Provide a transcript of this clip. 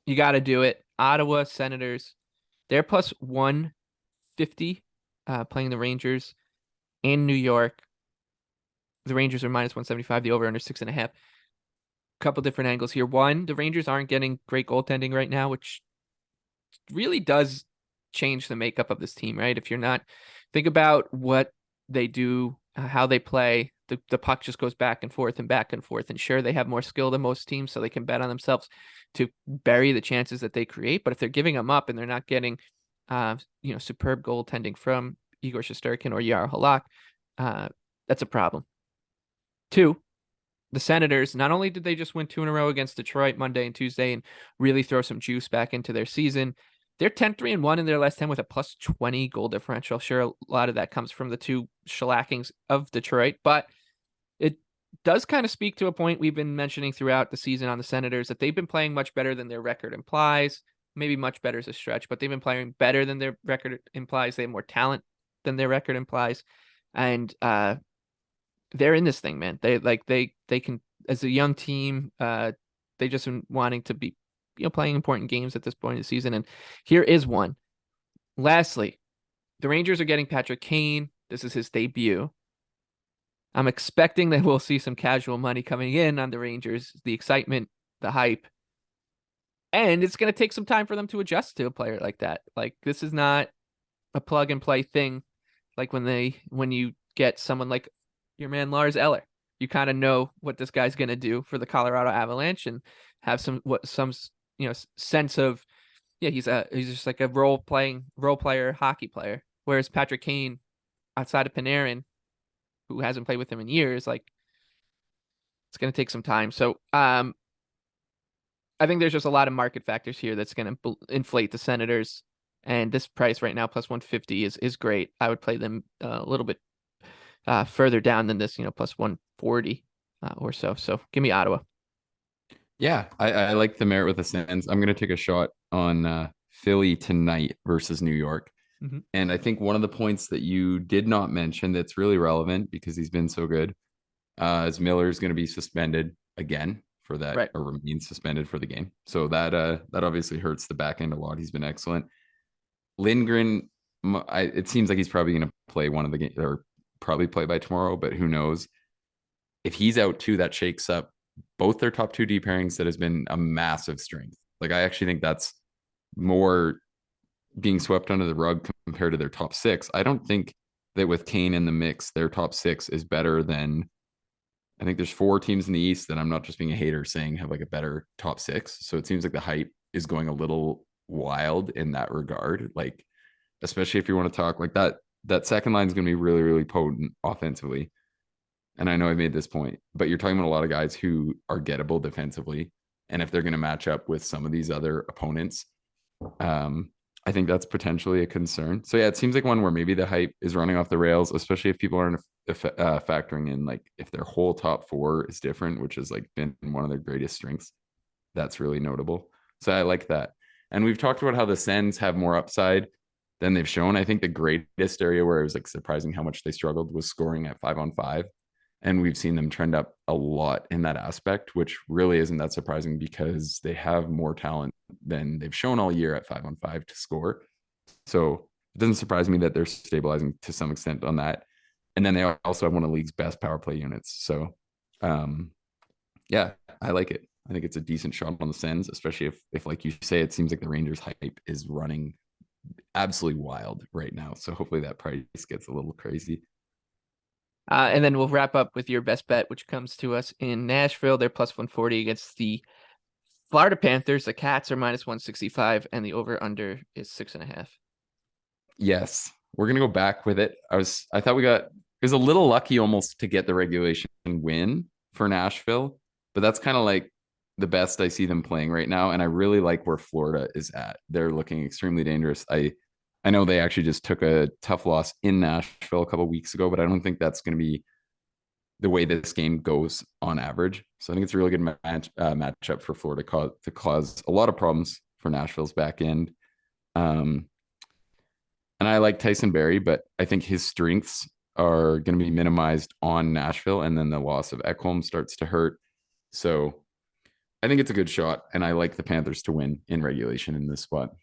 You got to do it. Ottawa Senators, they're plus 150 playing the Rangers in New York. The Rangers are minus 175, the over under 6.5. Couple different angles here. One, the Rangers aren't getting great goaltending right now, which really does change the makeup of this team, right? If you're not, think about what they do, how they play. The puck just goes back and forth and back and forth. And sure, they have more skill than most teams, so they can bet on themselves to bury the chances that they create. But if they're giving them up and they're not getting, superb goaltending from Igor Shesterkin or Yaro Halak, that's a problem. Two, the Senators, not only did they just win two in a row against Detroit Monday and Tuesday and really throw some juice back into their season, they're 10-3-1 in their last 10 with a plus 20 goal differential. Sure, a lot of that comes from the two shellackings of Detroit, but it does kind of speak to a point we've been mentioning throughout the season on the Senators that they've been playing much better than their record implies. Maybe much better is a stretch, but they've been playing better than their record implies. They have more talent than their record implies. And they're in this thing, man. They can, as a young team, they just been wanting to be, playing important games at this point in the season. And here is one. Lastly, the Rangers are getting Patrick Kane. This is his debut. I'm expecting that we'll see some casual money coming in on the Rangers, the excitement, the hype. And it's going to take some time for them to adjust to a player like that. Like, this is not a plug and play thing. Like when you get someone like your man Lars Eller, you kind of know what this guy's going to do for the Colorado Avalanche and have some sense of, yeah, he's just like a role player hockey player. Whereas Patrick Kane, outside of Panarin, who hasn't played with him in years, like, it's going to take some time. So I think there's just a lot of market factors here that's going to inflate the Senators. And this price right now, plus 150, is great. I would play them a little bit further down than this, plus 140 or so. So give me Ottawa. Yeah, I like the merit with the Sens. I'm going to take a shot on Philly tonight versus New York. Mm-hmm. And I think one of the points that you did not mention that's really relevant because he's been so good is Miller is going to be suspended again for that, Right. or remain suspended for the game. So that obviously hurts the back end a lot. He's been excellent. Lindgren, it seems like he's probably going to play one of the games or probably play by tomorrow, but who knows? If he's out too, that shakes up both their top two D pairings that has been a massive strength. Like, I actually think that's more being swept under the rug compared to their top six. I don't think that with Kane in the mix, their top six is better than, I think there's four teams in the East that I'm not just being a hater saying have like a better top six. So it seems like the hype is going a little wild in that regard. Like, especially if you want to talk like that second line is going to be really, really potent offensively. And I know I made this point, but you're talking about a lot of guys who are gettable defensively. And if they're going to match up with some of these other opponents, I think that's potentially a concern. So yeah, it seems like one where maybe the hype is running off the rails, especially if people aren't factoring in like if their whole top four is different, which has like been one of their greatest strengths. That's really notable. So I like that. And we've talked about how the Sens have more upside than they've shown. I think the greatest area where it was like surprising how much they struggled was scoring at 5-on-5. And we've seen them trend up a lot in that aspect, which really isn't that surprising because they have more talent than they've shown all year at 5-on-5 to score. So it doesn't surprise me that they're stabilizing to some extent on that. And then they also have one of the league's best power play units. So yeah, I like it. I think it's a decent shot on the Sens, especially if like you say, it seems like the Rangers hype is running absolutely wild right now. So hopefully that price gets a little crazy. And then we'll wrap up with your best bet, which comes to us in Nashville. They're plus 140 against the Florida Panthers. The Cats are minus 165, and the over-under is 6.5. Yes, we're gonna go back with it. I thought it was a little lucky almost to get the regulation win for Nashville, but that's kind of like the best I see them playing right now. And I really like where Florida is at. They're looking extremely dangerous. I know they actually just took a tough loss in Nashville a couple of weeks ago, but I don't think that's going to be the way this game goes on average. So I think it's a really good matchup for Florida to cause a lot of problems for Nashville's back end. And I like Tyson Berry, but I think his strengths are going to be minimized on Nashville, and then the loss of Ekholm starts to hurt. So I think it's a good shot, and I like the Panthers to win in regulation in this spot.